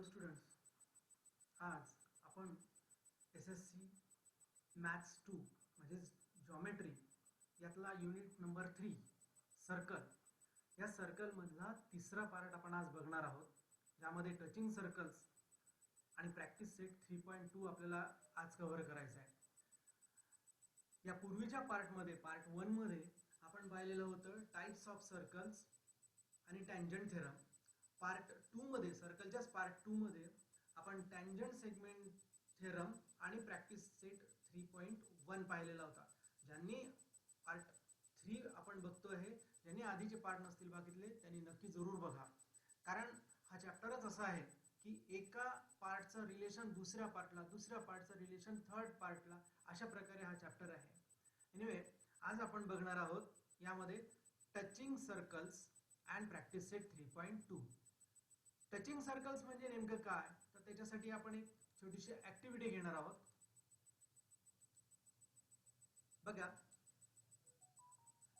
Hello students, आज आपण SSC maths 2 म्हणजेच जॉमेट्री यातला युनिट नंबर 3 सर्कल या सर्कलमधला तिसरा पार्ट आपण आज बघणार आहोत, ज्यामध्ये टचिंग सर्कल्स आणि प्रॅक्टिस सेट 3.2 आपल्याला आज कव्हर करायचा आहे. या पूर्वीच्या पार्टमध्ये पार्ट 1 मध्ये आपण पाहिलेलं होतं टाइप्स ऑफ सर्कल्स आणि टँजंट थेरम. पार्ट 2 मध्ये सर्कलच्याच पार्ट 2 मध्ये आपण टँजंट सेगमेंट थेरम आणि प्रॅक्टिस सेट 3.1 पाहिलेला होता. ज्यांनी पार्ट 3 आपण बघतो आहे, ज्यांनी आधीचे पार्ट नसतील बघितले त्यांनी नक्की जरूर बघा, कारण हा चॅप्टरच असा आहे की एका पार्टचं रिलेशन दुसऱ्या पार्टला, दुसऱ्या पार्टचं रिलेशन थर्ड पार्टला, अशा प्रकारे हा चॅप्टर आहे. एनिवे, आज आपण बघणार आहोत यामध्ये touching circles and practice set 3.2. Touching circles म्हणजे नेमकं काय, तर त्याच्यासाठी आपण एक छोटीशी ऍक्टिव्हिटी घेणार आहोत. बघा,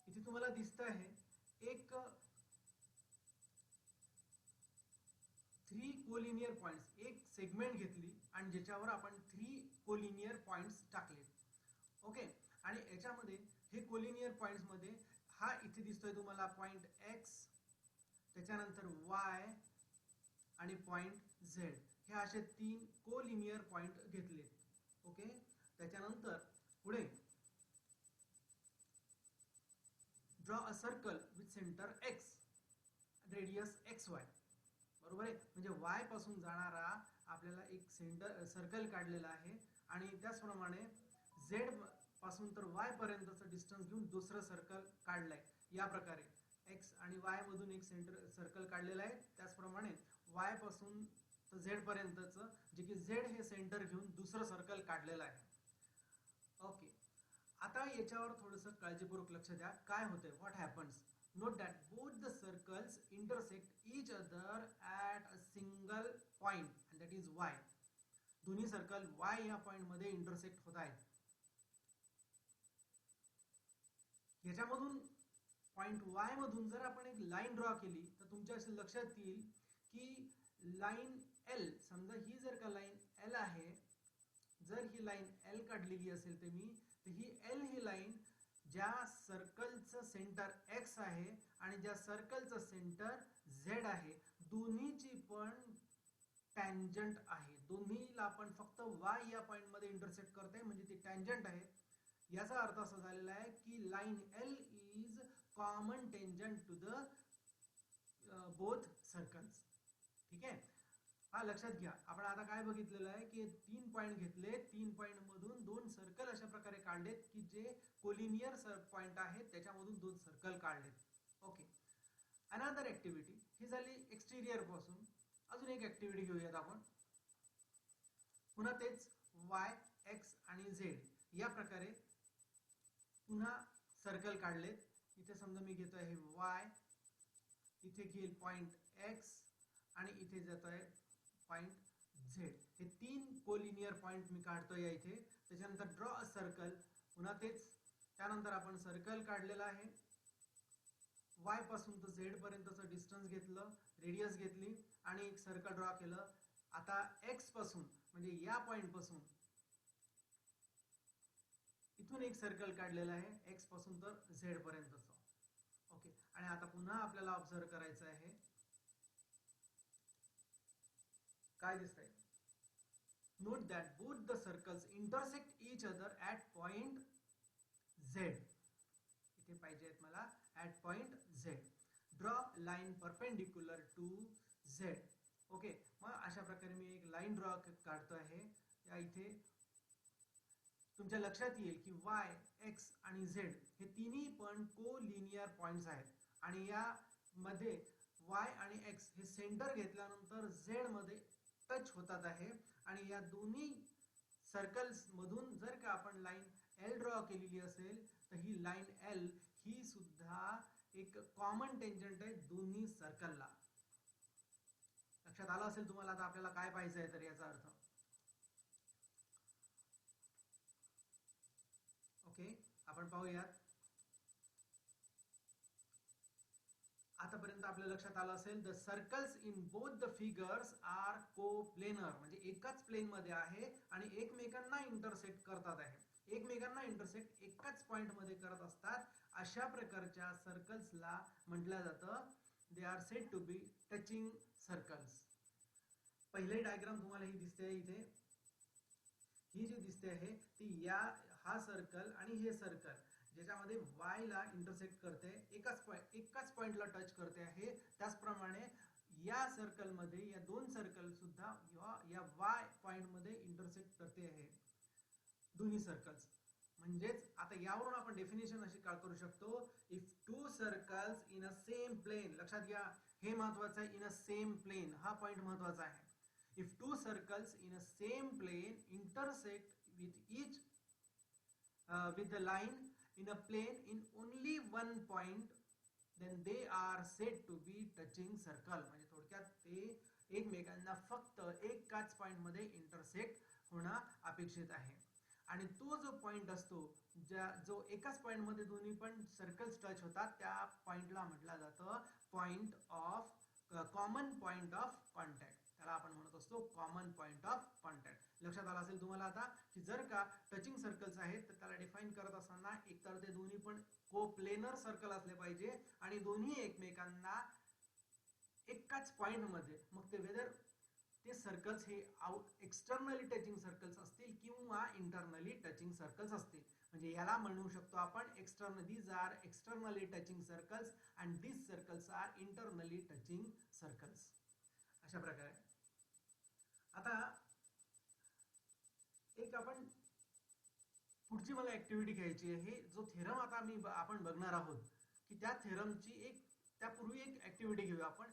इथे तुम्हाला दिसत आहे एक 3 कोलिनियर पॉइंट्स, एक सेगमेंट घेतली आणि ज्याच्यावर आपण 3 कोलिनियर पॉइंट्स टाकले. ओके, आणि याच्यामध्ये हे कोलिनियर पॉइंट्स मध्ये हा इथे दिसतोय तुम्हाला पॉइंट X, त्याच्यानंतर Y आणि पॉइंट Z. हे असे 3 कोलिनियर पॉइंट घेतले. ओके, त्याच्यानंतर पुढे draw a circle with centre X, radius XY. बरोबर आहे, म्हणजे Y पासून जाणारा आपल्याला एक सर्कल काढलेला आहे आणि त्याचप्रमाणे Z पासून तर Y पर्यंतचं डिस्टन्स घेऊन दुसरं सर्कल काढलंय. या प्रकारे X आणि Y मधून एक सर्कल काढलेलं आहे, त्याचप्रमाणे Y पासून तर Z पर्यंतचं, जे की Z हे सेंटर घेऊन दुसरं सर्कल काढलेलं आहे. ओके, आता याच्यावर थोडंसं काळजीपूर्वक लक्ष द्या. काय होतंय, what happens. Note that both the circles intersect each other at a single point, and that is Y. दोन्ही सर्कल Y या पॉइंट मध्ये इंटरसेक्ट होत आहेत. याच्यामधून पॉइंट Y मधून जर आपण एक लाईन ड्रॉ केली तर तुमच्या असं लक्षात येईल की लाईन L, समजा ही जर का लाईन L आहे, जर ही लाईन L काढलेली असेल तर ही L ही लाईन ज्या सर्कलचं सेंटर X आहे आणि ज्या सर्कलचं सेंटर Z आहे, दोन्हीची पण टँजंट आहे. दोन्हीला आपण फक्त Y या पॉइंट मध्ये इंटरसेक्ट करते, म्हणजे ती टँजंट आहे. याचा अर्थ असा झालेला आहे की line L is common tangent to the both circles. ठीक आहे, हा लक्षात घ्या. आपण आता काय बघितलेलं आहे की 3 पॉइंट घेतले, 3 पॉइंट मधून 2 सर्कल अशा प्रकारे काढलेत की जे कोलिनियर पॉइंट आहेत त्याच्यामधून 2 सर्कल काढलेत. ओके, अनदर ऍक्टिव्हिटी ही झाली एक्सटिरियर पासून. अजून एक ऍक्टिव्हिटी घेऊयात आपण. पुन्हा तेच Y, X आणि Z या प्रकारे पुन्हा सर्कल काढलेत. इथे समजा मी घेतोय हे Y, इथे घेईल पॉइंट X आणि इथे जातोय पॉइंट Z. हे 3 कोलिनियर पॉइंट मी काढतोय या इथे. त्याच्यानंतर ड्रॉ अ सर्कल, पुन्हा तेच. त्यानंतर आपण सर्कल काढलेला आहे. Y पासून तर Z पर्यंतचं डिस्टन्स घेतलं, रेडियस घेतली आणि एक सर्कल ड्रॉ केलं. आता X पासून म्हणजे या पॉइंट पासून इथून एक सर्कल काढलेला आहे, X पासून तर Z पर्यंतचं. ओके, आणि आता पुन्हा आपल्याला ऑब्झर्व करायचं आहे काय दिसतंय. Note that both the circles intersect each other at point Z. इथे पाहिजे आहेत मला at point Z. Draw line perpendicular to Z. Okay, मग अशा प्रकारे मी एक लाईन ड्रॉ काढतो आहे. या इथे तुमच्या लक्षात येईल की Y, X आणि Z हे तिन्ही पण कोलिनियर पॉइंट्स आहेत आणि या मध्ये Y आणि X हे सेंटर घेतल्यानंतर Z मध्ये टच होतात आहे. आणि या दोन्ही सर्कल्स मधून जर का आपण लाईन L ड्रॉ केलेली असेल तर ही लाईन L ही सुद्धा एक कॉमन टेंजंट आहे दोन्ही सर्कलला. लक्षात आलं असेल तुम्हाला आता आपल्याला काय पाहिजे आहे तर याचा अर्थ. ओके, आपण पाहूयात. आतापर्यंत आपल्या लक्षात आलं असेल the circles in both the figures are coplanar, म्हणजे एकाच प्लेन मध्ये आहे आणि एकमेकांना इंटरसेक्ट करतात आहे, एकमेकांना इंटरसेक्ट एकाच पॉइंट मध्ये करत असतात. अशा प्रकारच्या सर्कल्सला म्हटलं जातं they are said to be touching circles. पहिले डायग्राम तुम्हाला ही दिसते इथे, ही जी दिसते आहे ती हा सर्कल आणि हे सर्कल ज्याच्यामध्ये y ला इंटरसेक्ट करते, एकाच पॉइंटला टच करते आहे. त्याचप्रमाणे या सर्कल मध्ये या दोन सर्कल सुद्धा या y पॉइंट मध्ये इंटरसेक्ट करते आहे, दोन्ही सर्कल्स. म्हणजेच आता यावरून आपण डेफिनेशन अशी काय करू शकतो, if two circles in a same plane, लक्षात घ्या हे महत्वाचं आहे, इन अ सेम प्लेन हा पॉइंट महत्वाचा आहे. If two circles in a same plane intersect with each with the line in a plane in only one point, then they are said to be touching circle. म्हणजे थोडक्यात ते एकमेकांना फक्त एकाच point मध्ये इंटरसेक्ट होणं अपेक्षित आहे. आणि तो जो पॉइंट असतो जो एकाच पॉइंट मध्ये दोन्ही पण सर्कल्स टच होतात त्या पॉइंटला म्हटलं जातं point of common point of contact, त्याला आपण म्हणत असतो कॉमन पॉइंट ऑफ कॉन्टॅक्ट. लक्षात आलं असेल तुम्हाला आता की जर का टचिंग सर्कल्स आहेत तर त्याला डिफाइन करत असताना एकतर ते दोन्ही पण कोप्लेनर सर्कल असले पाहिजे आणि दोन्ही एकमेकांना एकाच पॉइंट मध्ये, मग ते वेदर ते सर्कल्स हे एक्सटर्नली टचिंग सर्कल्स असतील किंवा इंटरनली टचिंग सर्कल्स असतील. म्हणजे याला म्हणू शकतो आपण these are externally touching circles and these circles are internally touching circles. अशा प्रकारे आता एक आपण पुढची मला ऍक्टिव्हिटी घ्यायची आहे. जो थेरम आता आपण बघणार आहोत की त्या थेरमची त्यापूर्वी एक ऍक्टिव्हिटी घेऊया आपण.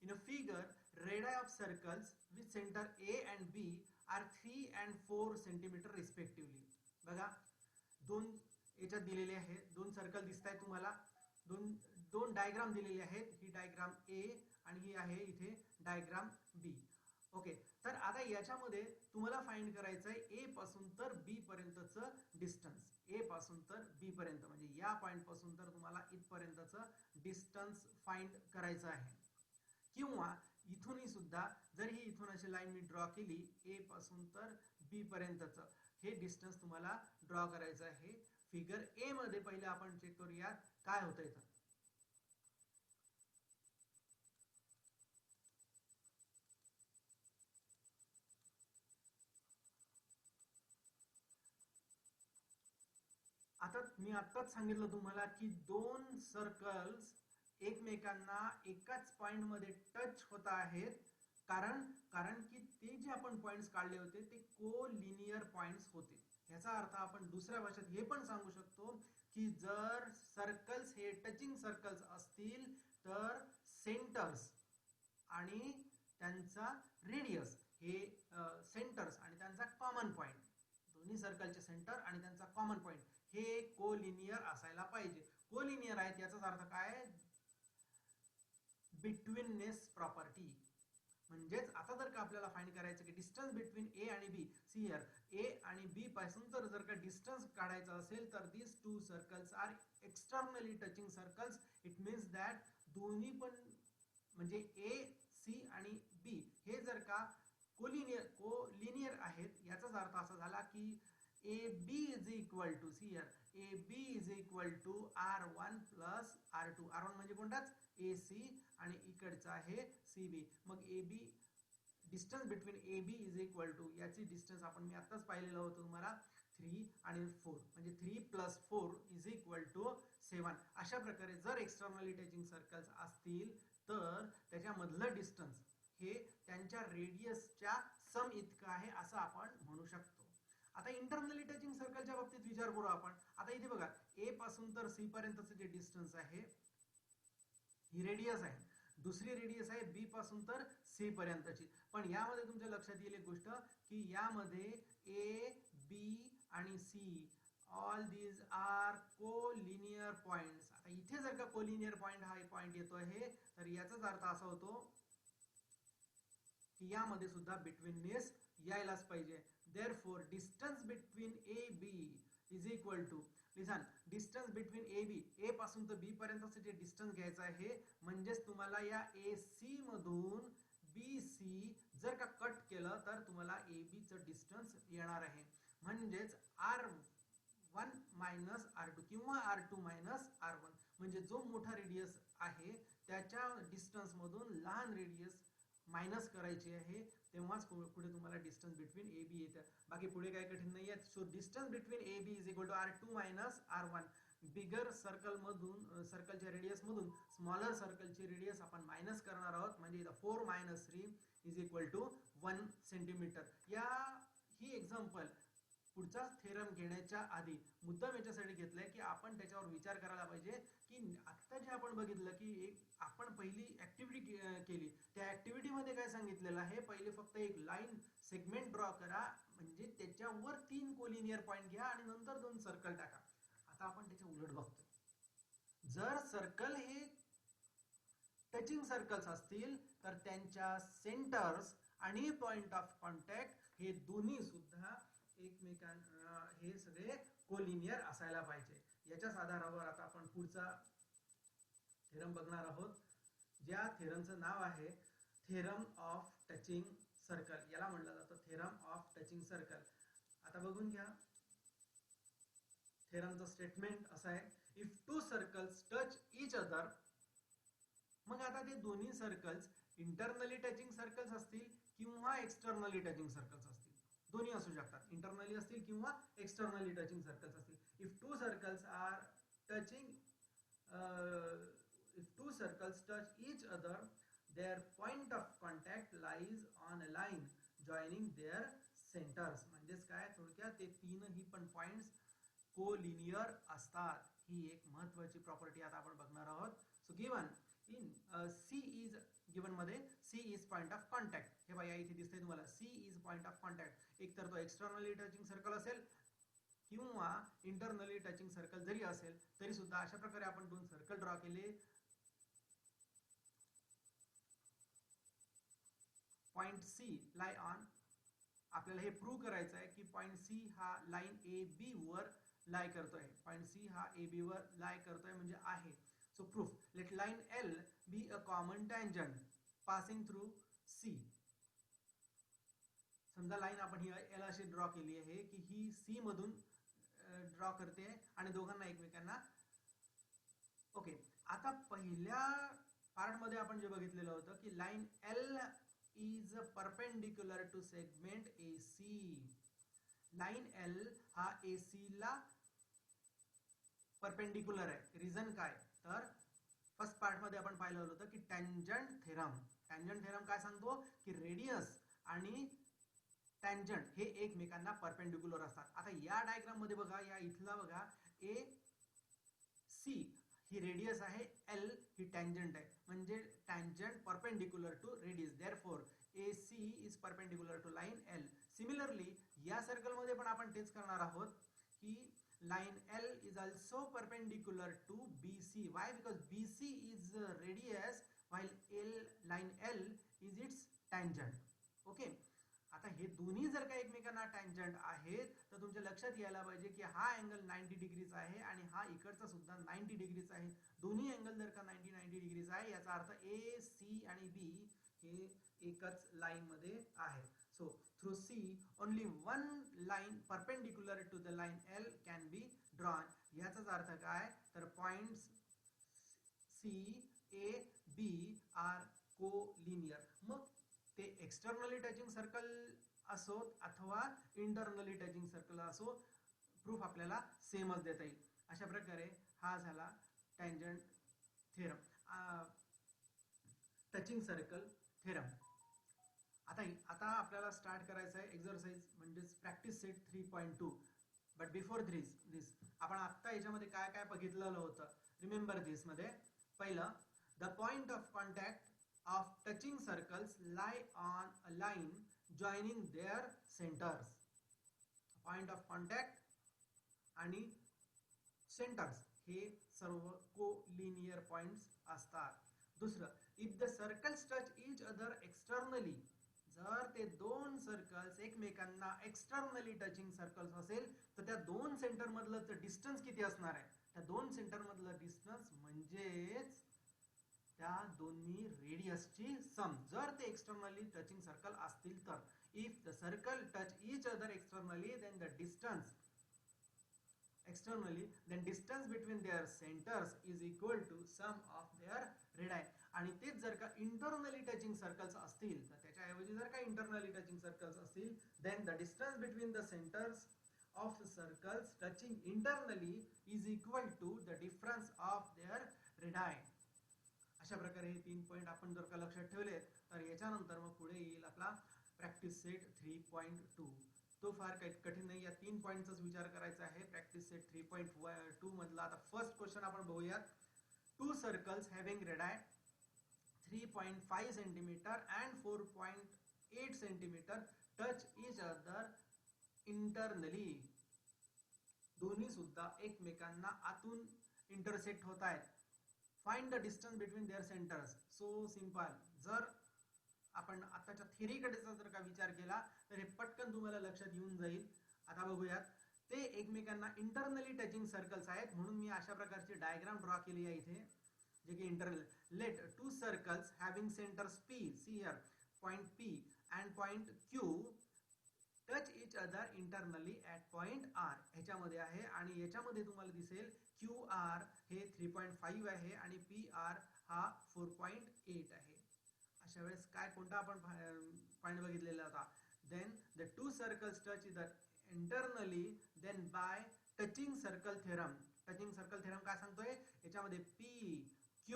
In a figure radii of circles with centre A and B are 3 and 4 centimetre respectively. बघा दोन याच्यात दिलेले आहेत, दोन सर्कल दिसत आहेत तुम्हाला, दोन डायग्राम दिलेले आहेत, ही डायग्राम A आणि ही आहे इथे डायग्राम B. ओके, तर आता याच्यामध्ये तुम्हाला फाइंड करायचं आहे ए पासून तर बी पर्यंतचं डिस्टन्स, ए पासून तर बी पर्यंत, म्हणजे या पॉइंट पासून तर तुम्हाला इथपर्यंतचं डिस्टन्स फाइंड करायचं आहे. किंवा इथूनही सुद्धा जर ही इथून अशी लाईन मी ड्रॉ केली ए पासून तर बी पर्यंतचं हे डिस्टन्स तुम्हाला ड्रॉ करायचं आहे. फिगर ए मध्ये पहिले आपण चेक करूयात काय होतं इथं. आता मी आत्ताच सांगितलं तुम्हाला की दोन सर्कल्स एकमेकांना एकाच पॉइंट मध्ये टच होत आहेत, कारण की ते जे आपण पॉइंट्स काढले होते ते कोलिनियर पॉइंट्स होते. याचा अर्थ आपण दुसऱ्या भाषेत हे पण सांगू शकतो की जर सर्कल्स हे टचिंग सर्कल्स असतील तर सेंटर्स आणि त्यांचा रेडियस हे सेंटर्स आणि त्यांचा कॉमन पॉइंट, दोन्ही सर्कलचे सेंटर आणि त्यांचा कॉमन पॉइंट हे कोलिनियर असायला पाहिजे. कोलिनियर आहेत याचाच अर्थ काय, बिटवीननेस प्रॉपर्टी. म्हणजेच आता जर का आपल्याला फाइंड करायचं की डिस्टन्स बिटवीन ए आणि बी, सी हियर ए आणि बी पासून जर का डिस्टन्स काढायचा असेल तर this two circles are externally touching circles. It means that दोन्ही पण म्हणजे ए सी आणि बी हे जर का कोलिनियर आहेत याचाच अर्थ असा झाला की AB is equal to, see here, AB is equal to R1 plus R2. R1 म्हणजे कोणताच AC आणि इकडचा आहे CB. मग AB distance between AB is equal to, याची डिस्टन्स आपण मी आताच पाहिलेलं होतं तुम्हाला 3 आणि 4, म्हणजे 3 प्लस 4 इज इक्वल टू 7. अशा प्रकारे जर एक्सटर्नली टचिंग सर्कल्स असतील तर त्याच्यामधलं डिस्टन्स हे त्यांच्या रेडियसच्या सम इतकं आहे असं आपण म्हणू शकतो. आता इंटरनली टचिंग सर्कलच्या बाबतीत विचार करू आपण. आता इथे बघा ए पासून तर सी पर्यंतचं जे डिस्टन्स आहे ही रेडियस आहे, दुसरी रेडियस आहे बी पासून तर सी पर्यंतची. पण यामध्ये तुमच्या लक्षात येईल एक गोष्ट की यामध्ये ए बी आणि C all these are collinear points. आता इथे जर का कोलिनियर पॉइंट हा पॉइंट येतो आहे तर याचाच अर्थ असा होतो की यामध्ये सुद्धा बिटवीननेस यायलाच पाहिजे. Therefore, distance between AB is equal to, listen, distance between A B, A पासून तर बी पर्यंतचं जे डिस्टन्स घ्यायचं आहे, म्हणजेच तुम्हाला या ए सी मधून बी सी जर का कट केलं तर तुम्हाला ए बी चं डिस्टन्स येणार आहे. म्हणजेच R1 मायनस R2 किंवा R2 मायनस R1, म्हणजे जो मोठा रेडियस आहे त्याच्या डिस्टन्स मधून लहान रेडियस मायनस करायची आहे, तेव्हाच पुढे तुम्हाला डिस्टन्स बिटवीन ए बी येतं. बाकी पुढे काही कठीण नाही आहे. So distance between A B is equal to R2 minus R1. Bigger circle मधून, सर्कलच्या रेडियस मधून स्मॉलर सर्कलची रेडियस आपण मायनस करणार आहोत, म्हणजे 4 minus 3 is equal to 1 centimetre. ही एक्झाम्पल पुढचा थेरम घेण्याच्या आधी मुद्दाम याच्यासाठी घेतलंय की आपण त्याच्यावर विचार करायला पाहिजे की आता जे आपण बघितलं की आपण पहिली ऍक्टिव्हिटी केली, त्या ऍक्टिव्हिटी मध्ये काय सांगितलेलं आहे, पहिले फक्त एक लाईन सेगमेंट ड्रॉ करा, म्हणजे त्याच्यावर 3 कोलिनियर पॉइंट घ्या आणि नंतर 2 सर्कल टाका. आता आपण त्याच्या उलट बघतोय. जर सर्कल हे टचिंग सर्कल्स असतील तर त्यांच्या सेंटर्स आणि पॉइंट ऑफ कॉन्टॅक्ट हे दोन्ही सुद्धा हे सगळे कोलिनियर असायला पाहिजे. याच्याच आधारावर आता आपण पुढचा थेरम बघणार आहोत, ज्या थेरमचं नाव आहे थेरम ऑफ टचिंग सर्कल. याला म्हटलं जातं थेरम ऑफ टचिंग सर्कल. आता बघून घ्या, थेरमचं स्टेटमेंट असं आहे, if two circles touch each other, मग आता ते दोन्ही सर्कल्स इंटरनली टचिंग सर्कल्स असतील किंवा एक्सटर्नली टचिंग सर्कल्स असतील, दोन्ही असू शकतात, इंटरनली असतील किंवा एक्सटर्नली टचिंग सर्कल्स असतील. If two circles are touching if two circles touch each other, their point of contact lies on a line joining their centers. म्हणजेच काय, थोडक्यात ते तीनही पण पॉइंट्स कोलिनियर असतात. ही एक महत्त्वाची प्रॉपर्टी आता आपण बघणार आहोत. So given in C is given मध्ये C is point of contact. हे बघा इथे दिसतंय तुम्हाला C is point of contact. एक तर तो एक्सटर्नली टचिंग सर्कल असेल किंवा इंटरनली टचिंग सर्कल जरी असेल तरी सुद्धा अशा प्रकारे आपण 2 सर्कल ड्रॉ केले. पॉइंट सी लाई ऑन, आपल्याला हे प्रूव्ह करायचं आहे की पॉइंट सी हा लाईन ए बी वर लाई करतोय. पॉइंट सी हा ए बी वर लाई करतोय म्हणजे आहे. So proof, let line L be a common tangent passing through C. समजा लाईन आपण ही एल अशी ड्रॉ केली आहे की ही सी मधून ड्रॉ करते आणि दोघांना एकमेकांना. ओके, आता पहिल्या पार्ट मध्ये आपण जे बघितलेलं होतं की line L is perpendicular to segment AC. Line L हा AC ला परपेंडिक्युलर आहे. रिझन काय, तर फर्स्ट पार्ट मध्ये आपण पाहिलं होतं की टँजंट थेरम. टँजंट थेरम काय सांगतो की रेडियस आणि टँजंट हे एकमेकांना परपेंडिक्युलर असतात. आता या डायग्राम मध्ये बघा, या इथला बघा, ए सी ही रेडियस आहे, एल ही टँजंट आहे, म्हणजे tangent perpendicular to radius. Therefore AC is perpendicular to line L. Similarly या सर्कल मध्ये पण आपण तेच करणार आहोत की line L is also perpendicular to BC. Why, because BC is radius while line L is its tangent. Okay, आता हे दोन्ही जर का एकमेकांना टँजंट आहेत तर तुमच्या लक्षात यायला पाहिजे की हा अँगल 90 डिग्रीज आहे आणि हा इकडचा सुद्धा 90 डिग्रीज आहे. दोन्ही अँगल जर का 90 डिग्रीज आहे, याचा अर्थ A, C आणि B हे एकच लाईन मध्ये आहे. So through C only one line perpendicular to the line L can be drawn. याचाच अर्थ काय, तर points C, A, B are collinear. मग ते एक्सटर्नली टचिंग सर्कल असो अथवा इंटरनली टचिंग सर्कल असो, प्रूफ आपल्याला सेमच देता येईल. अशा प्रकारे हा झाला tangent theorem, touching circle theorem. आता आपल्याला स्टार्ट करायचं आहे एक्सरसाइज, म्हणजे practice set 3.2. But before this आपण आता याच्यामध्ये काय काय बघितलेलं होतं, रिमेंबर दिस मध्ये. पहिलं, the point of contact of touching circles lie on a line joining their centers. Point of contact आणि centers हे सर्व co-linear points असतात. दुसरं, if the circles touch each other externally, जर ते दोन सर्कल्स एकमेकांना एक्सटर्नली टचिंग सर्कल्स असेल तर त्या दोन सेंटर मधलं डिस्टन्स किती असणार आहे? त्या दोन सेंटर मधलं डिस्टन्स म्हणजेच त्या दोन्ही रेडियसची सम, जर ते एक्सटर्नली टचिंग सर्कल असतील तर. If the circle touch each other externally then the distance externally then distance between their centers is equal to sum of their radii. आणि तेच जर का इंटरनली टचिंग सर्कल्स असतील तर त्याच्याऐवजी जर का इंटरनली टचिंग सर्कल्स असतील then the distance between the centers of circles touching internally is equal to the difference of their radii. अशा प्रकारे हे 3 पॉइंट आपण जर का लक्षात ठेवले तर याच्यानंतर मग पुढे येईल आपला प्रॅक्टिस सेट 3.2. तो फार काही कठीण नाही, या 3 पॉइंटचाच विचार करायचा आहे प्रॅक्टिस सेट 3.2 मधला. आता फर्स्ट क्वेश्चन आपण बघूयात. 2 circles having radii 3.5 centimetre and 4.8 centimetre touch each other internally. दोन्ही सुद्धा एकमेकांना आतून इंटरसेक्ट होत आहेत. Find the distance between their centres. So simple. जर आपण आताच्या थिअरीकडेचा जर का विचार केला तर हे पटकन तुम्हाला लक्षात येऊन जाईल. आता बघूयात. ते एकमेकांना इंटरनली टचिंग सर्कल्स आहेत म्हणून मी अशा प्रकारची डायग्राम ड्रॉ केली आहे इथे, जे की internal. Let 2 circles having centres P, see here point P and point Q touch each other internally at point R. ह्याच्यामध्ये आहे आणि याच्यामध्ये तुम्हाला दिसेल QR हे 3.5 आहे आणि PR हा 4.8 आहे. अशा वेळेस काय कोणता आपण पॉइंट बघितलेला होता? Then the 2 circles touch each other internally then by touching circle theorem. Touching circle theorem काय सांगतोय? याच्यामध्ये P, Q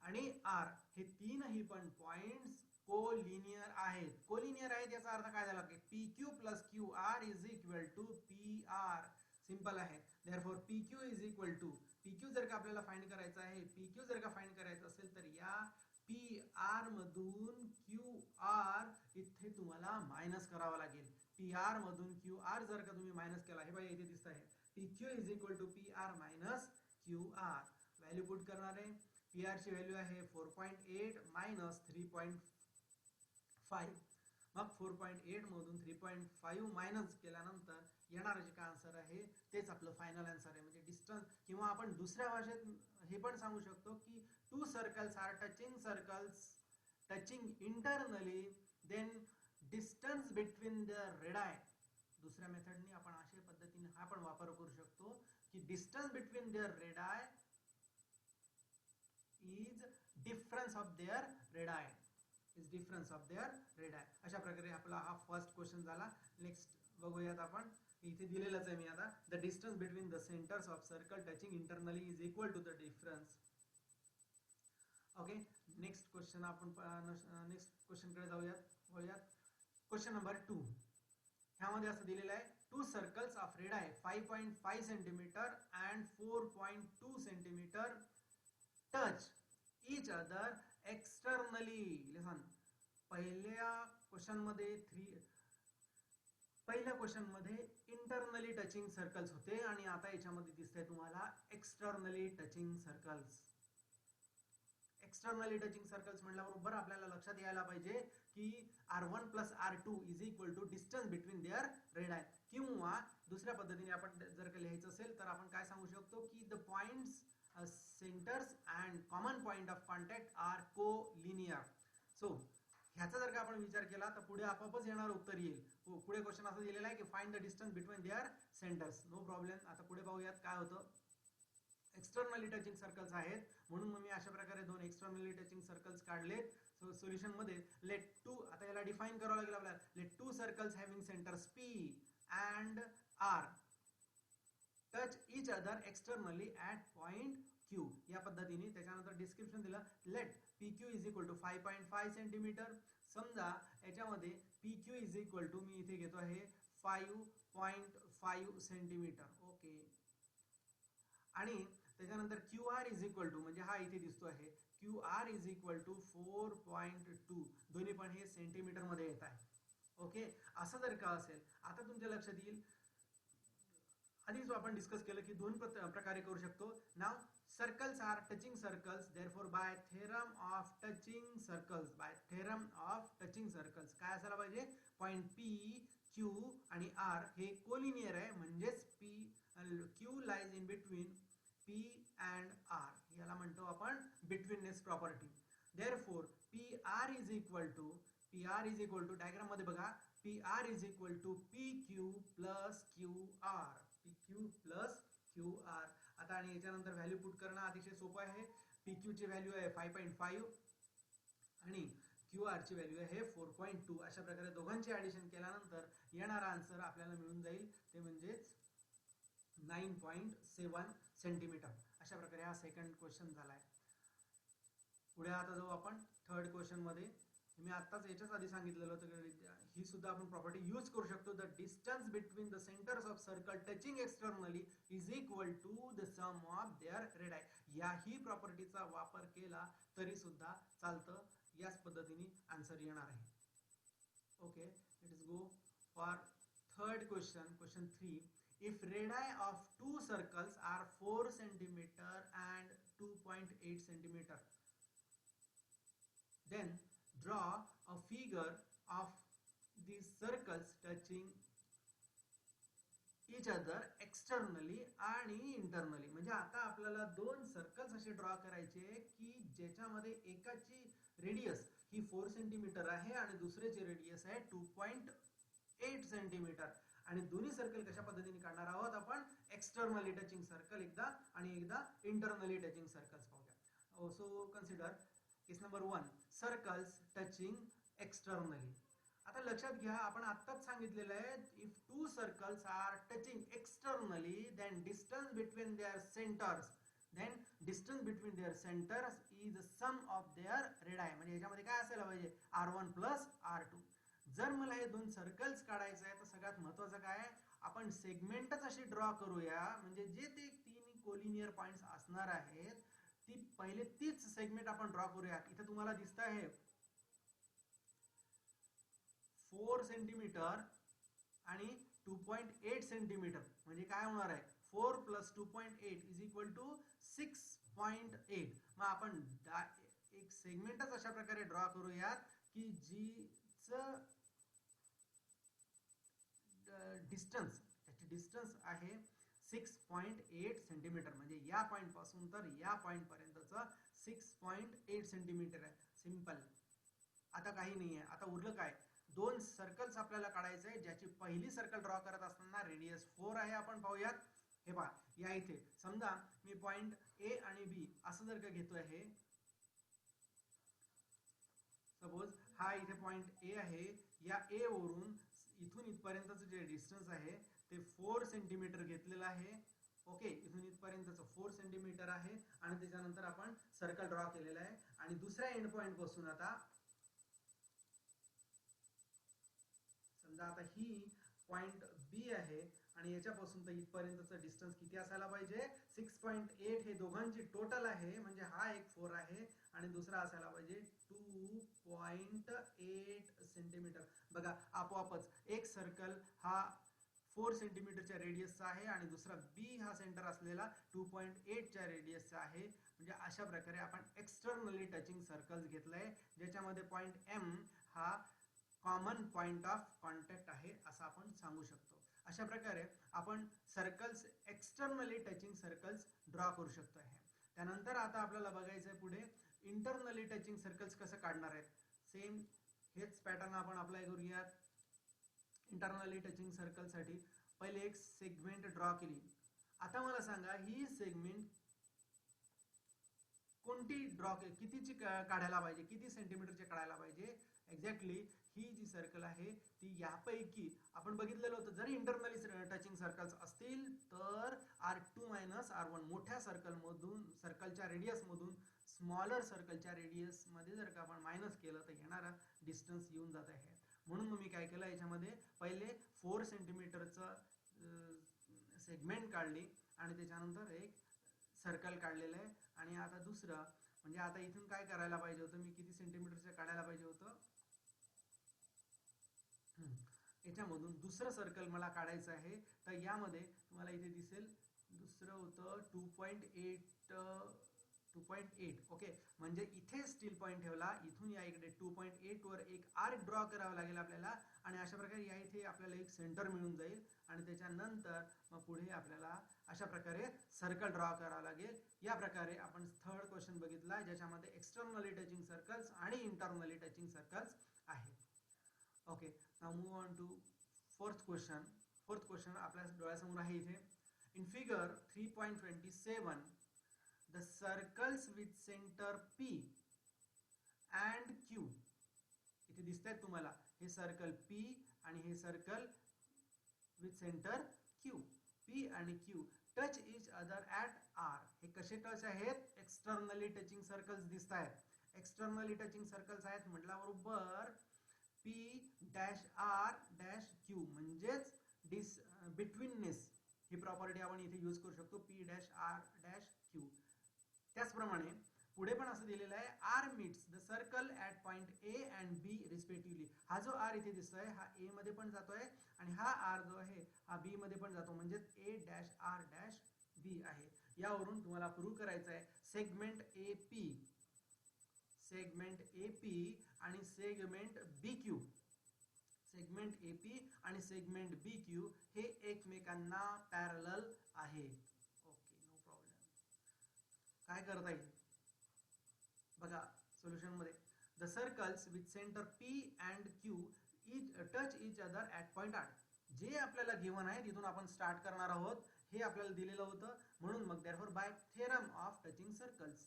आणि R हे तीनही पण पॉइंट्स कोलिनियर आहेत. कोलिनियर आहेत याचा अर्थ काय झाला की PQ plus QR is equal to PR. Simple आहे. Therefore PQ is equal to, PQ जर का आपल्याला फाइंड करायचं आहे, PQ जर का फाइंड करायचं असेल तर या PR मधून QR इथे तुम्हाला मायनस करावा लागेल. PR मधून QR जर का तुम्ही मायनस केला, हे बघा इथे दिसत आहे PQ is equal to PR minus QR. Value put करणार आहे. PR ची व्हॅल्यू आहे 4.8 मायनस 3.5. मग 4.8 मधून 3.5 मायनस केल्यानंतर येणारं जे काय आन्सर आहे तेच आपलं फायनल आन्सर आहे. म्हणजे डिस्टन्स, किंवा आपण दुसऱ्या भाषेत हे पण सांगू शकतो की 2 circles are touching internally then distance between the radii. दुसऱ्या मेथडनी आपण अशा पद्धतीने हा पण वापर करू शकतो की distance between their radii is difference of their radii. अशा प्रकारे आपला हा फर्स्ट क्वेश्चन झाला. नेक्स्ट बघूयात आपण. इथे दिलेलंच आहे मी आता. The distance between the centres of circle touching internally is equal to the difference. Okay, next question आपण नेक्स्ट क्वेश्चन कडे जाऊयात. Question number 2. ह्यामध्ये असं दिलेलं आहे 2 circles of radii 5.5 centimetre and 4.2 centimetre touch each other externally. Listen, पहिल्या question मध्ये internally touching circles होते आणि आता याच्यामध्ये दिसतंय तुम्हाला externally touching circles. Externally touching circles म्हटल्याबरोबर आपल्याला लक्षात यायला पाहिजे की R1 plus R2 is equal to distance between their radii. किंवा दुसऱ्या पद्धतीने आपण जर का लिहायचं असेल तर आपण काय सांगू शकतो की the points centres and common point of contact are collinear. So ह्याचा जर का आपण विचार केला तर पुढे आपोआपच येणार उत्तर येईल. पुढे क्वेश्चन असं दिलेला आहे की find the distance between their centres. No problem. आता पुढे पाहूयात काय होतं. एक्सटर्नली टचिंग सर्कल्स आहेत म्हणून मग मी अशा प्रकारे 2 एक्सटर्नली टचिंग सर्कल्स काढलेत. सोल्युशन मध्ये लेट 2, आता याला डिफाइन करावं लागेल आपल्याला. Let 2 circles having centres P and R touch each other externally at point Q. या पद्धतीने. त्याच्यानंतर डिस्क्रिप्शन दिलं. Let PQ is equal to 5.5 centimetre. समजा याच्यामध्ये PQ इज इक्वल टू मी इथे घेतो आहे 5.5 सेंटीमीटर. ओके, आणि त्याच्यानंतर QR इज इक्वल टू, म्हणजे हा इथे दिसतो आहे QR इज इक्वल टू 4.2. दोन्ही पण हे सेंटीमीटर मध्ये येत आहे. ओके, असं जर का असेल, आता तुमच्या लक्षात येईल आधीच आपण डिस्कस केलं की दोन प्रकारे करू शकतो. Now circles are touching circles, therefore by theorem of touching circles, काय असायला पाहिजे, पॉइंट पी, क्यू आणि आर हे कोलिनियर आहे, म्हणजेच Q lies in between P and R, याला म्हणतो आपण betweenness property. Therefore P R is equal to diagram मध्ये बघा, P R is equal to P Q plus Q R, आता आणि याच्यानंतर व्हॅल्यू पुट करणं अतिशय सोपं आहे. पी क्यू ची व्हॅल्यू आहे 5.5 आणि क्यू आर ची व्हॅल्यू आहे 4.2. अशा प्रकारे दोघांचे ऍडिशन केल्यानंतर येणारा आन्सर आपल्याला मिळून जाईल, ते म्हणजेच 9.7 सेंटीमीटर. अशा प्रकारे हा सेकंड क्वेश्चन झालाय. पुढे आता जाऊ आपण थर्ड क्वेश्चन मध्ये. मी आत्ताच याच्याच आधी सांगितलेलं होतं, ही सुद्धा आपण प्रॉपर्टी यूज करू शकतो. The distance between the centres of circle touching externally is equal to the sum of their radii. याही प्रॉपर्टीचा वापर केला तरी सुद्धा चालतं. याच पद्धतीने आन्सर येणार आहे. Okay, let us go for third question. Question 3. If radii of two circles are 4 cm and 2.8 cm, then draw a figure of these circles touching each other externally आणि internally. म्हणजे आता आपल्याला दोन सर्कल्स असे draw करायचे की ज्याच्यामध्ये एकाची रेडियस ही 4 सेंटीमीटर आहे आणि दुसऱ्याची रेडियस आहे 2.8 सेंटीमीटर. आणि दोन्ही सर्कल कशा पद्धतीने काढणार आहोत आपण, एक्सटर्नली टचिंग सर्कल एकदा आणि एकदा इंटरनली टचिंग सर्कल्स पाहूया. So consider case number 1, circles touching externally. आता लक्षात घ्या, आपण आत्ताच सांगितलेलं आहे, if two circles are touching externally then distance between their centres is sum of their radii. म्हणजे याच्यामध्ये काय असायला पाहिजे, R1 प्लस R2. जर मला हे दोन सर्कल्स काढायचे आहे तर सगळ्यात महत्वाचं काय, आपण सेगमेंटच अशी ड्रॉ करूया, म्हणजे जे ते तीन कोलिनियर पॉइंट्स असणार आहेत ती पहिले तीच सेगमेंट आपण ड्रॉ करूया. इथे तुम्हाला दिसत आहे 4 सेंटीमीटर आणि 2.8 सेंटीमीटर, म्हणजे काय होणार आहे, 4 प्लस 2.8 इज इक्वल टू 6.8. मग आपण एक सेगमेंटच अशा प्रकारे ड्रॉ करूयात की जीचं डिस्टन्स आहे 6.8 सेंटीमीटर. म्हणजे या पॉइंट पासून तर या पॉइंट पर्यंतचा 6.8 सेंटीमीटर आहे. सिंपल. आता काही नाही आहे. आता उरलं काय, दोन सर्कल्स आपल्याला काढायचे आहे, ज्याची पहिली सर्कल ड्रॉ करत असताना रेडियस 4 आहे. आपण पाहूयात. हे पहा, या इथे समजा मी पॉइंट ए आणि बी असं जर का घेतोय, हे सपोज हा इथे पॉइंट ए आहे, या ए वरून इथून इथपर्यंतचं जे डिस्टन्स आहे ते 4 सेंटीमीटर घेतलेलं आहे. ओके, इथून इथपर्यंतचं 4 सेंटीमीटर आहे आणि त्याच्यानंतर आपण सर्कल ड्रॉ केलेला आहे. आणि दुसऱ्या एंड पॉइंट पासून आता समजा आता ही पॉइंट बी आहे आणि याच्यापासून तर इथपर्यंतचं डिस्टन्स किती असायला पाहिजे, 6.8 हे दोघांची टोटल आहे. म्हणजे हा एक 4 आहे आणि दुसरा असायला पाहिजे 2.8 सेंटीमीटर. बघा, आपोआपच एक सर्कल हा 4 सेंटीमीटरच्या रेडियसचा आहे आणि दुसरा बी हा सेंटर असलेला 2.8 च्या रेडियसचा आहे. म्हणजे अशा प्रकारे आपण एक्सटर्नली टचिंग सर्कल्स घेतलंय, ज्याच्यामध्ये पॉइंट एम हा कॉमन पॉइंट ऑफ कॉन्टॅक्ट आहे असं आपण सांगू शकतो. अशा प्रकारे आपण circles, externally touching circles draw करू शकतो. त्यानंतर आता आपल्याला बघायचं आहे पुढे इंटरनली टचिंग सर्कल्स कसं काढणार आहेत. सेम हेच पॅटर्न आपण अप्लाय करूयात. इंटरनली टचिंग सर्कल साठी पहिले एक सेगमेंट ड्रॉ केली. आता मला सांगा, ही सेगमेंट कोणती ड्रॉ, कितीची काढायला पाहिजे, किती सेंटीमीटरची काढायला पाहिजे. एक्झॅक्टली ही जी सर्कल आहे ती यापैकी आपण बघितलेलं होतं, जर इंटरनली टचिंग सर्कल्स असतील तर R2 मायनस R1, मोठ्या सर्कल मधून, सर्कलच्या रेडियस मधून स्मॉलर सर्कलच्या रेडियस मध्ये जर का आपण मायनस केलं तर येणारा डिस्टन्स येऊन जात आहे. म्हणून मग मी काय केलं, याच्यामध्ये पहिले 4 सेंटीमीटरचं सेगमेंट काढली आणि त्याच्यानंतर एक सर्कल काढलेलं आहे. आणि आता दुसरं म्हणजे आता इथून काय करायला पाहिजे होतं, मी किती सेंटीमीटरचं काढायला पाहिजे होतं, याच्यामधून दुसरं सर्कल मला काढायचं आहे. तर यामध्ये तुम्हाला इथे दिसेल दुसरं होतं 2.8 ओके. म्हणजे इथे स्टील पॉईंट ठेवला, इथून या इकडे 2.8 वर एक आर्क ड्रॉ करावा लागेल आपल्याला आणि अशा प्रकारे या इथे आपल्याला एक सेंटर मिळून जाईल आणि त्याच्यानंतर मग पुढे आपल्याला अशा प्रकारे सर्कल ड्रॉ करावं लागेल. या प्रकारे आपण थर्ड क्वेश्चन बघितला ज्याच्यामध्ये एक्सटर्नली टचिंग सर्कल्स आणि इंटरनली टचिंग सर्कल्स आहेत. Okay, now move on to fourth question. Fourth question आपल्या डोळ्यासमोर आहे इथे. In figure 3.27 the circles with center P and Q, इथे दिसतंय तुम्हाला हे सर्कल P आणि हे circle with centre Q. P आणि Q touch each other at R. हे कसे टच आहेत? एक्सटर्नली टचिंग सर्कल्स दिसत आहेत. एक्सटर्नली टचिंग सर्कल्स आहेत म्हटल्याबरोबर P dash R dash Q म्हणजेच बिटवीननेस ही प्रॉपर्टी आपण इथे यूज करू शकतो. P dash R dash Q. त्याचप्रमाणे पुढे पण असं दिलेलं आहे R meets the circle at point A and B respectively. हा जो आर इथे दिसतोय हा ए मध्ये पण जातोय आणि हा आर जो आहे हा बी मध्ये पण जातो, म्हणजे A dash R dash B आहे. यावरून तुम्हाला प्रूव्ह करायचं आहे सेगमेंट ए पी आणि segment B Q. Segment A P आणि सेगमेंट बी क्यू हे एकमेकांना पॅरलल आहे. Okay, no problem. काय करता येईल बघा सोल्युशन मध्ये. The circles with centre P and Q touch each other at point R. जे आपल्याला गिव्हन आहे तिथून आपण स्टार्ट करणार आहोत. हे आपल्याला दिलेलं होतं म्हणून मग therefore by theorem of touching circles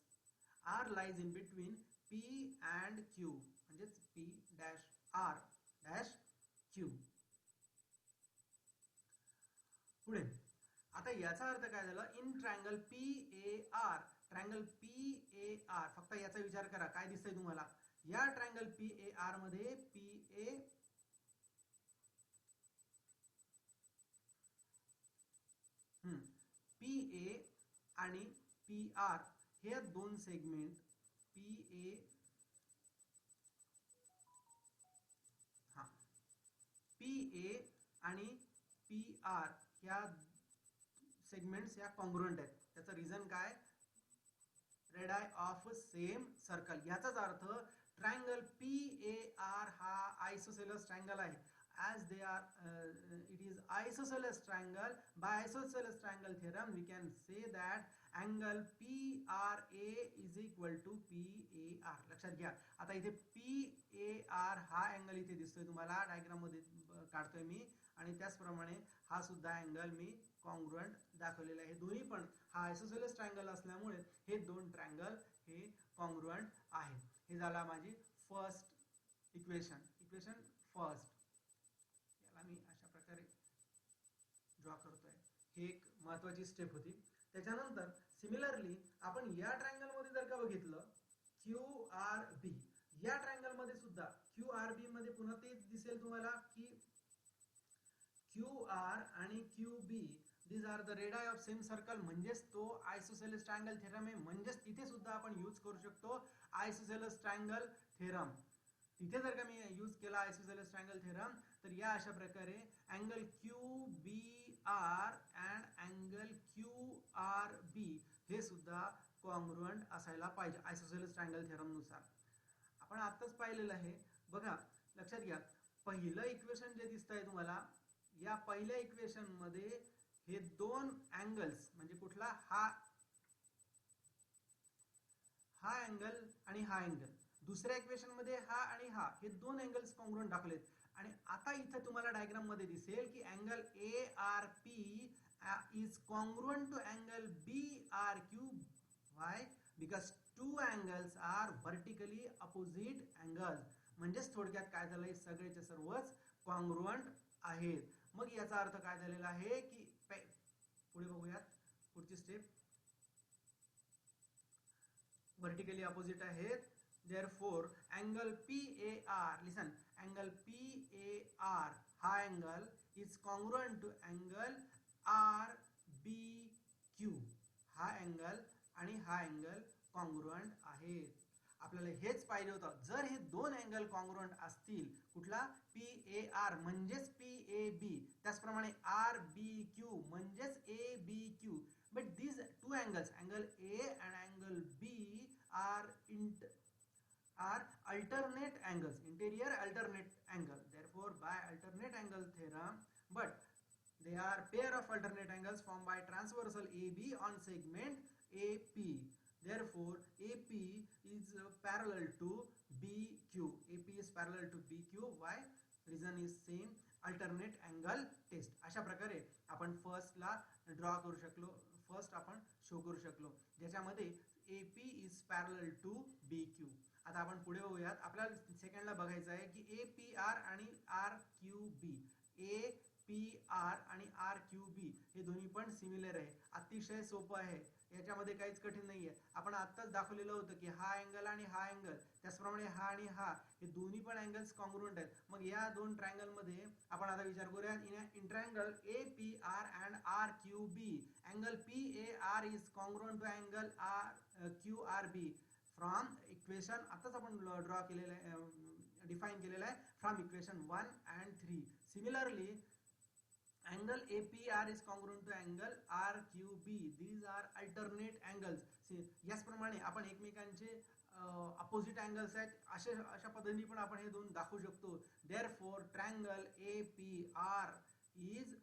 R lies in between P and Q म्हणजेच P dash R dash Q. पुढे आता याचा अर्थ काय झाला? In triangle P A R. Triangle P A R फक्त याचा विचार करा काय दिसतंय तुम्हाला. या ट्रायंगल पी ए आर मध्ये पी ए आणि पी आर हे दोन सेगमेंट पी ए आणि पी आर ह्या सेगमेंट्स या कॉन्ग्रुएंट आहेत. त्याचं रिझन काय? रेडाय ऑफ सेम सर्कल. याचाच अर्थ ट्रायंगल पी ए आर हा आयसोसेलस ट्रायंगल आहे. as they are it is isosceles triangle. By isosceles triangle theorem we can say that angle PRA is equal to PAR. लक्षात घ्या. आता इथे PAR हा अँगल इथे दिसतोय तुम्हाला डायग्राम मध्ये काढतोय मी आणि त्याचप्रमाणे हा सुद्धा अँगल मी कॉन्ग्रुएंट दाखवलेला आहे. दोन्ही पण हा आयसोसेलस ट्रायंगल असल्यामुळे हे दोन ट्रायंगल हे कॉन्ग्रुएंट आहे. हे झाला माझी फर्स्ट इक्वेशन फर्स्ट. याला मी अशा प्रकारे ड्रॉ करतोय. ही एक महत्वाची स्टेप होती. त्याच्यानंतर सिमिलरली आपण या ट्रायंगल मध्ये जर का बघितलं क्यू आर बी, या ट्रायंगल मध्ये सुद्धा क्यू आर बी मध्ये पुन्हा तेच दिसेल तुम्हाला की क्यू आर आणि Q B these are the radii of same circle. म्हणजेच तो आयसोसेलस ट्रायंगल थेरम आहे. म्हणजेच तिथे सुद्धा आपण यूज करू शकतो आयसोसेलस ट्रायंगल थेरम. तिथे जर का मी यूज केला आयसोसेलस ट्रायंगल थेरम तर या अशा प्रकारे angle Q B R and angle Q R B हे सुद्धा कॉन्ग्रुएंट असायला पाहिजे आयसोसेलस ट्रायंगल थेरम नुसार. आपण आताच पाहिलेलं आहे बघा. लक्षात घ्या पहिलं इक्वेशन जे दिसतंय तुम्हाला या पहिल्या इक्वेशन मध्ये हे दोन अँगल्स म्हणजे कुठला हा अँगल आणि हा अँगल, दुसऱ्या इक्वेशन मध्ये हा आणि हा हे दोन अँगल्स कॉन्ग्रुएंट दाखवलेत. आणि आता इथे तुम्हाला डायग्राम मध्ये दिसेल की angle A R P is congruent to angle B R Q. Why? Because two angles are vertically opposite angles. म्हणजेच थोडक्यात काय झालंय सगळेचे सर्वच कॉन्ग्रुएंट आहेत. मग याचा अर्थ काय झालेला आहे की पुढे बघूयात पुढची स्टेप. व्हर्टिकली अपोजिट आहेत. therefore angle PAR, listen, angle PAR हा angle is congruent to angle RBQ. हा अँगल आणि हा अँगल कॉन्ग्रुएंट आहेत. आपल्याला हेच पाहिजे होतं. जर हे दोन अँगल कॉन्ग्रुएंट असतील, कुठला PAR म्हणजेच PAB, त्याचप्रमाणे RBQ म्हणजेच ABQ, but these two angles, angle A and angle B are alternate angles, interior alternate angle. Therefore by alternate angle theorem, but they are pair of alternate angles formed by transversal AB on segment AP. Therefore AP is parallel to BQ. AP is parallel to BQ. Why? Reason is same, alternate angle test. अशा प्रकारे आपण first ला draw करू शकलो, first आपण show करू शकलो, ज्याच्यामध्ये AP is parallel to BQ. आता आपण पुढे बघूयात. आपल्याला सेकंडला बघायचं आहे की APR आणि RQB. APR आणि RQB हे दोन्ही पण सिमिलर आहे. अतिशय सोपं आहे, याच्यामध्ये काहीच कठीण नाहीये. आपण आत्ताच दाखवलेलं होतं की हा अँगल आणि हा अँगल, त्याचप्रमाणे हा आणि हा, हे दोन्ही पण अँगल्स कॉन्ग्रुएंट आहेत. मग या दोन ट्रायंगल मध्ये आपण आता विचार करूया. In triangle APR and RQB, angle PAR is congruent to angle QRB from equation, आताच आपण ड्रॉ केलेलं आहे, डिफाइन केलेलं आहे, from equation 1 and 3. Similarly angle APR is congruent to angle RQB. These are alternate angles. याचप्रमाणे आपण एकमेकांचे opposite angles आहेत, अशा पद्धतीने पण आपण हे दोन दाखवू शकतो. Therefore triangle APR is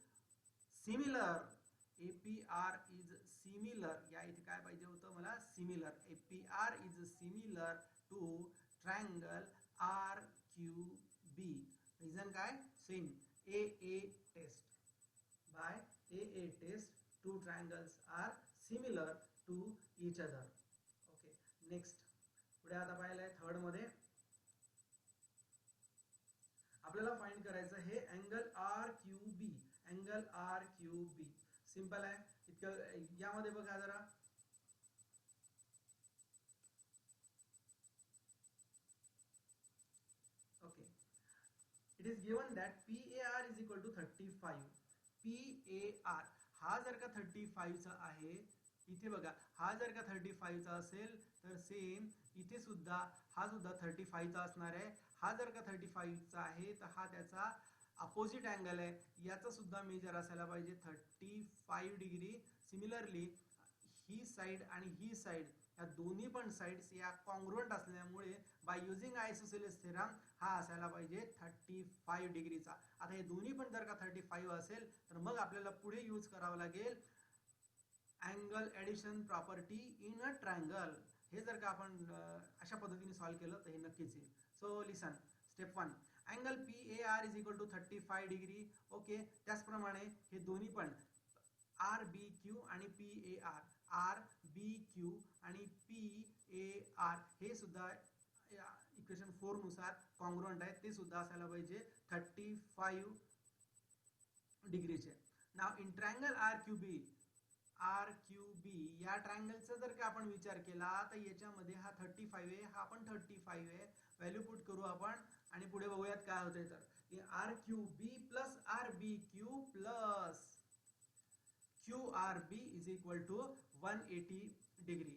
similar. APR is similar. या इथे काय पाहिजे होतं मला, similar. APR is similar to triangle RQB. Reason काय, same. AA test. By AA test, two triangles are similar to each other. Okay, next. पुढे आता पाहिलं आहे थर्ड मध्ये आपल्याला फाइंड करायचं हे angle RQB. Angle RQB simple आहे. इतकं यामध्ये बघा जरा, okay, it is given that PAR is equal to 35. PAR हा जर का 35 चा आहे, इथे बघा, हा जर का 35 चा असेल तर सेम इथे सुद्धा हा सुद्धा 35 चा असणार आहे. हा जर का 35 चा आहे तर हा त्याचा अपोजिट अँगल आहे, याचा सुद्धा मेजर असायला पाहिजे 35 डिग्री. सिमिलरली ही साइड आणि ही साइड, या दोन्ही पण साइड्स या कॉन्ग्रुएंट असल्यामुळे बाय युजिंग आयसोसेलेस थेरम हा असायला पाहिजे 35 डिग्रीचा. आता हे दोन्ही पण जर का 35 असेल तर मग आपल्याला पुढे यूज करावं लागेल angle addition property in a triangle. हे जर का आपण अशा पद्धतीने सॉल्व केलं तर हे नक्कीच येईल. So listen, step 1, angle PAR is equal to 35 degree. Okay, त्याचप्रमाणे हे दोन्ही पण RBQ आणि PAR, RBQ आणि PAR हे सुद्धा इक्वेशन 4 नुसार कॉन्ग्रुएंट आहेत, ते सुद्धा असायला पाहिजे 35 डिग्रीचे. नाव इन ट्रायंगल RQB या ट्रायंगलचा जर का आपण विचार केला तर याच्यामध्ये हा 35 आहे, हा पण 35 आहे. व्हॅल्यू पुट करू आपण आणि पुढे बघूयात काय होतंय. तर RQB plus RBQ plus QRB is equal to 180 degree.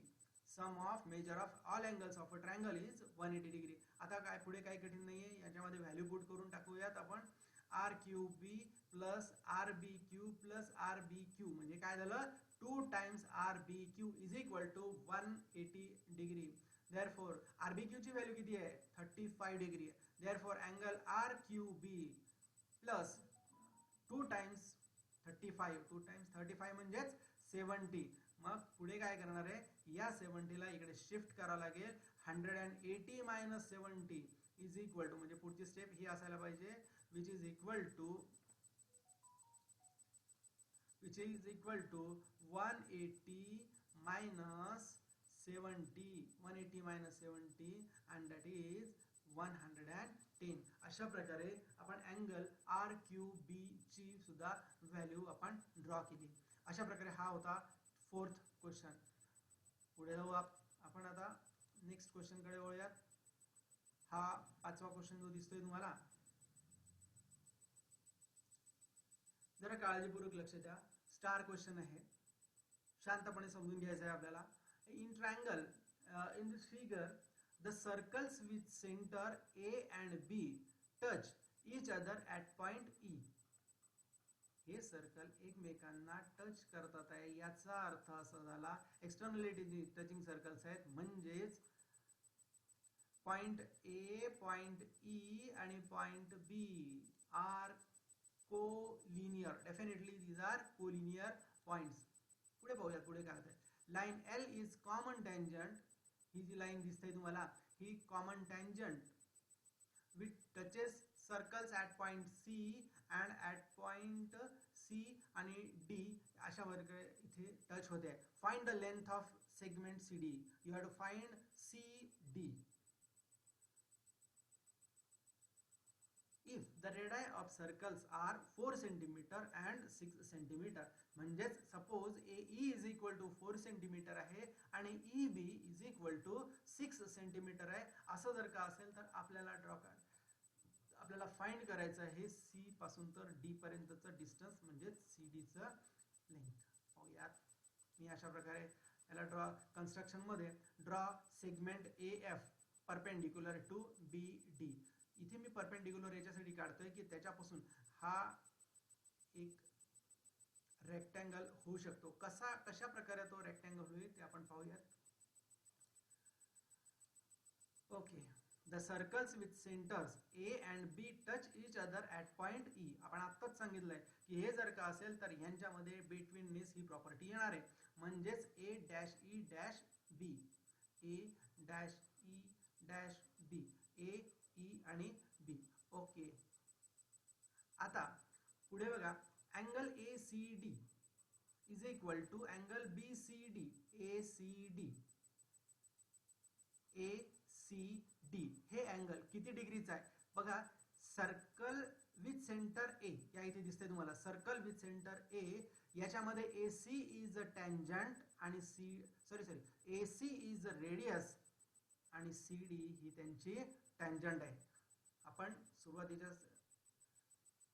Sum of measure of all angles of a triangle is 180 degree. आता काय पुढे काही कठीण नाहीये, याच्यामध्ये व्हॅल्यू पुट करून टाकूयात आपण. RQB plus RBQ plus RBQ म्हणजे काय झालं, 2 times RBQ is equal to 180 degree. Therefore RBQ ची व्हॅल्यू किती आहे, 35 degree. Therefore angle RQB plus 2 times 35, 2 times 35 म्हणजेच 70. मग पुढे काय करणार आहे, या 70 ला इकडे शिफ्ट करावं लागेल. 180 मायनस 70 इज इक्वल टू, म्हणजे पुढची स्टेप ही असायला पाहिजे, which is equal to 180 minus 70, 180 minus 70 and that is 110. अशा प्रकारे आपण अँगल RQB ची सुद्धा व्हॅल्यू आपण ड्रॉ केली. अशा प्रकारे हा होता फोर्थ क्वेश्चन. पुढे जाऊ आपण आता नेक्स्ट क्वेश्चन कडे वळूयात. हा पाचवा क्वेश्चन जो दिसतोय तुम्हाला, जरा काळजीपूर्वक लक्ष द्या. स्टार क्वेश्चन आहे, शांतपणे समजून घ्यायचं आहे आपल्याला. In triangle, in this figure the circles with centre A and B touch each other at point E. हे सर्कल एकमेकांना टच करतात आहे, याचा अर्थ असा झाला एक्सटर्नलिटी टचिंग सर्कल्स आहेत, म्हणजेच पॉइंट ए, पॉइंट ई आणि point B are collinear. Definitely these are collinear points. पुढे पाहूया पुढे काय होतंय. Line L is common tangent. ही जी लाईन दिसते तुम्हाला ही common tangent with touches circles at point C and at point C आणि डी अशा वर्ग इथे टच होते. Find the length of segment C D. You have to find C D. If the radii of circles are 4 cm and 6 cm, म्हणजेच suppose AE is equal to 4 cm आहे आणि EB is equal to 6 cm आहे, असं जर का असेल तर आपल्याला फाइंड करायचं आहे C पासून तर D पर्यंतचं डिस्टन्स म्हणजेच CD चं लेंथ. पाहूयात मी अशा प्रकारे याला कन्स्ट्रक्शन मध्ये draw segment AF perpendicular to BD. इथे मी परपेंडिक्युलर याच्यासाठी काढतोय की त्याच्यापासून हा एक रेक्टँगल होऊ शकतो. कशा प्रकारे तो रेक्टँगल होईल ते आपण पाहूयात. Okay. The circles with centres A and B touch each other at point E. आपण आत्ताच सांगितलंय की हे जर का असेल तर ह्यांच्यामध्ये बिटवीननेस ही प्रॉपर्टी येणार आहे, म्हणजेच A dash E dash B, A dash E dash B, A E आणि बी. ओके. आता पुढे बघा, angle A C D is equal to angle B C D. A C D, A C D हे angle किती डिग्रीचा आहे बघा. Circle with centre ए या इथे दिसते तुम्हाला. सर्कल विथ सेंटर ए याच्यामध्ये ए सी इज अ टँजंट आणि ए सी इज अ रेडियस आणि सी डी ही त्यांची टँजंट आहे. आपण सुरुवातीच्या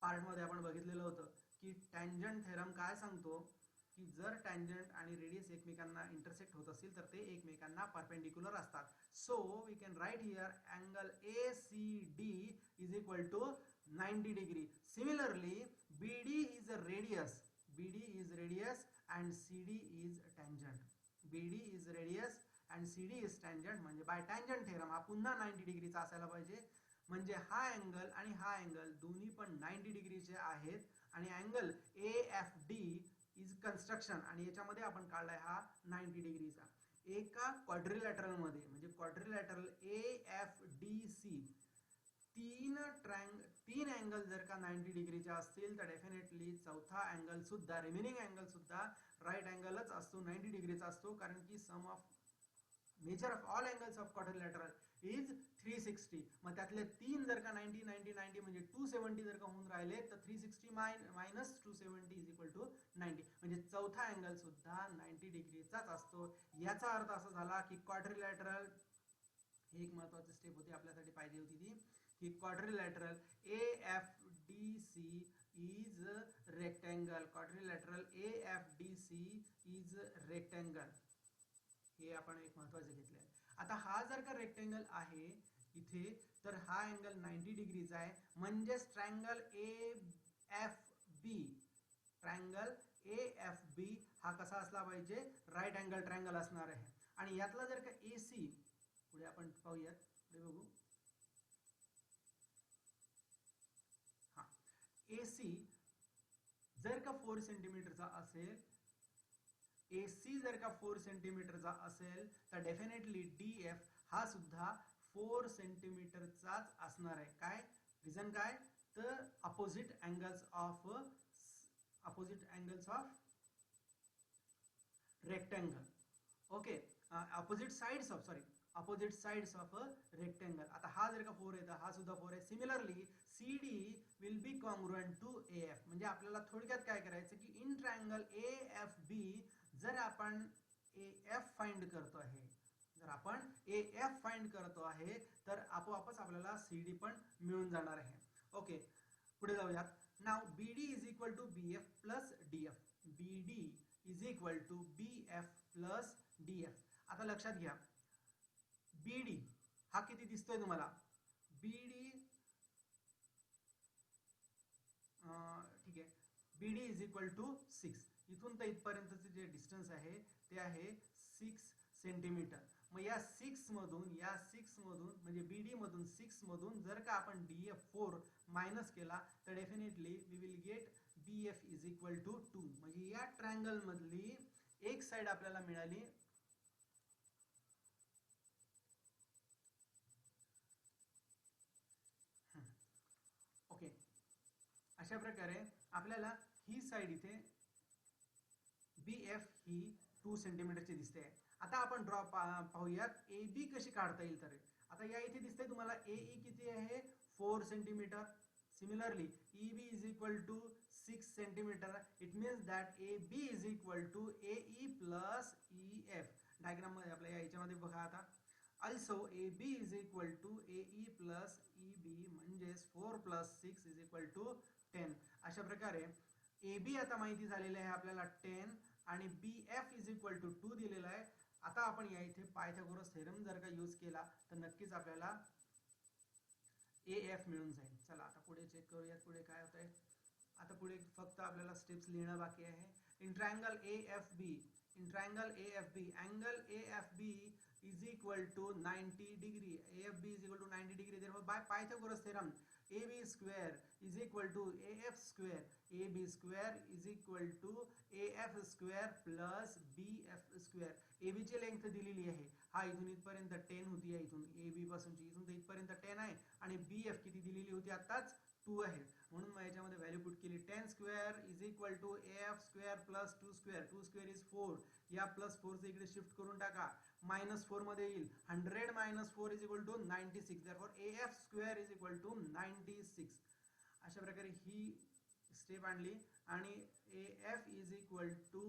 पार्टमध्ये आपण बघितलेलं होतं की टँजंट थेरम काय सांगतो की जर टँजंट आणि रेडियस एकमेकांना इंटरसेक्ट होत असतील तर ते एकमेकांना परपेंडिक्युलर असतात. So we can write here angle A C D is equal to 90 degree. Similarly BD is a radius, BD is radius and CD is tangent. BD is radius and CD is tangent. म्हणजे by tangent theorem हा पुन्हा 90 डिग्रीचा असायला पाहिजे. म्हणजे हा angle आणि हा अँगल दोन्ही पण 90 डिग्रीचे आहेत. आणि अँगल AFD इज कन्स्ट्रक्शन आणि याच्यामध्ये आपण काढलाय हा 90 डिग्रीचा. एका क्वाड्रिलॅटरल मध्ये म्हणजे क्वाड्रिलॅटरल AFDC तीन अँगल जर का 90 डिग्रीचे असतील तर डेफिनेटली चौथा अँगल सुद्धा, रिमेनिंग अँगल सुद्धा राईट अँगलच असतो, 90 डिग्रीचा असतो. कारण की sum of measure of all angles of quadrilateral is 360. मग त्यातले तीन जर का 90 90 90 म्हणजे 270 जर का होऊन राहिले तर 360 मायनस 270 इज इक्वल टू 90. म्हणजे चौथा अँगल सुद्धा 90 डिग्रीचाच असतो. याचा अर्थ असा झाला की क्वाड्रिलॅटरल ही एक महत्त्वाची स्टेप होती आपल्यासाठी पाहिजे होती ती की quadrilateral AFDC is rectangle. Quadrilateral AFDC is rectangle. हे आपण एक महत्त्वाचे घेतले. आता हा जर का रेक्टँगल आहे इथे तर हा अँगल 90 डिग्रीचा आहे. म्हणजेच ट्रायंगल AFB, ट्रायंगल AFB हा कसा असला पाहिजे, राईट अँगल ट्रायंगल असणार आहे. आणि यातला जर का AC पुढे आपण पाहूयात, पुढे बघू. हा AC जर का 4 सेंटीमीटरचा असेल, AC जर का 4 सेंटीमीटरचा असेल तर डेफिनेटली DF हा सुद्धा 4 सेंटीमीटरचाच असणार आहे. काय रिझन काय तर opposite angles of rectangle. Okay, opposite sides of a rectangle. आता हा जर का 4 आहे तर हा सुद्धा 4 आहे. Similarly CD will be congruent to AF. म्हणजे आपल्याला थोडक्यात काय करायचं की इन ट्रायंगल AFB जर आपण AF फाइंड करतो आहे, तर आपोआपच आपल्याला CD पण मिळून जाणार आहे. ओके, पुढे जाऊयात. Now BD is equal to BF plus DF. BD is equal to BF plus DF. आता लक्षात घ्या, BD हा किती दिसतोय तुम्हाला BD, ठीक आहे, BD इज इक्वल टू 6. इथून तर इथपर्यंतचे जे डिस्टन्स आहे ते आहे 6 सेंटीमीटर. मग या 6 मधून म्हणजे BD मधून 6 मधून जर का आपण DF4 मायनस केला तर definitely we will get BF is equal to 2. म्हणजे या ट्रायंगल मधली एक साइड आपल्याला मिळाली ओके. अशा प्रकारे आपल्याला ही साइड इथे BF ही 2 सेंटीमीटरची दिसते. आता आपण ड्रॉ पाहूयात AB कशी काढता येईल. तर आता या इथे दिसते तुम्हाला AE किती आहे 4 centimetre. Similarly EB is equal to 6 centimetre. It means that AB is equal to AE plus EF. Diagram मध्ये आपल्या याच्यामध्ये बघा आता also AB is equal to AE plus EB म्हणजेच 4 plus 6 is equal to 10. अशा प्रकारे AB आता माहिती झालेले आहे आपल्याला 10 आणि BF is equal to 2 दिलेला आहे. आता आपण या इथे पायथागोरस थेरम जर का यूज केला तर नक्कीच आपल्याला AF मिळून जाईल. चला आता पुढे चेक करूयात पुढे काय होत आहे. आता पुढे फक्त आपल्याला स्टेप्स लिहिणं बाकी आहे. In triangle AFB angle AFB is equal to 90 degree. AFB is equal to 90 degree. Therefore, by Pythagoras theorem, AB square is equal to AF square. AB square is equal to AF square plus BF square. AB ची length दिलेली आहे. हा इथून इथपर्यंत 10 होती आहे. इथून AB पासूनची इथून तर इथपर्यंत 10 आहे आणि BF किती दिलेली होती आताच 2 आहे. म्हणून मग याच्यामध्ये व्हॅल्यू पुट केली. 10 square is equal to AF square plus 2 square. 2 square is 4. या प्लस 4 चे इकडे शिफ्ट करून टाका. मायनस 4 मध्ये येईल. 100 minus 4 is equal to 96. therefore AF square is equal to 96. अशा प्रकारे ही स्टेप आणली आणि AF is equal to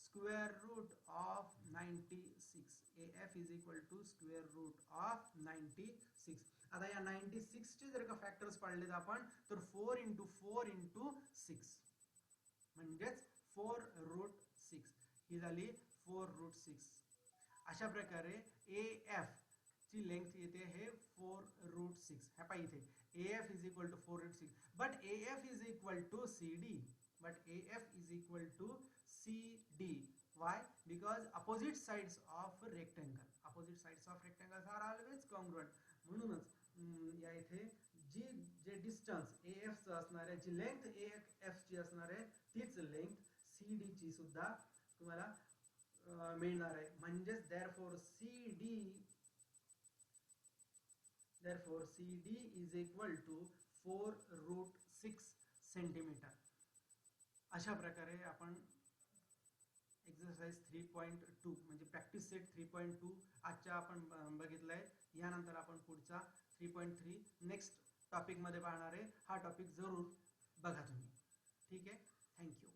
square root of 96. AF is equal to square root of 96. आता या 96 चे जर का फॅक्टर्स पाडलेत आपण तर 4 into 4 into 6 म्हणजेच 4 रूट 6 ही झाली 4 रूट 6. अशा प्रकारे AF ची लेंथ येते हे 4 रूट 6. ह्या पाहिजे इथे AF is equal to 4 root 6. But AF is equal to CD. Why? Because opposite sides of rectangles are always congruent. म्हणूनच या इथे जे डिस्टन्स AF चं असणार आहे, जी लेंथ AF ची असणार आहे तीच लेंथ CD ची सुद्धा तुम्हाला मिळणार आहे. म्हणजेच therefore CD is equal to 4 root 6 centimetre. अशा प्रकारे आपण एक्सरसाइज 3.2 म्हणजे प्रॅक्टिस सेट 3.2 आजच्या आपण बघितलाय. यानंतर आपण पुढचा 3.3 नेक्स्ट टॉपिक मध्ये पाहणार आहे. हा टॉपिक जरूर बघा तुम्ही. ठीक आहे. थँक्यू.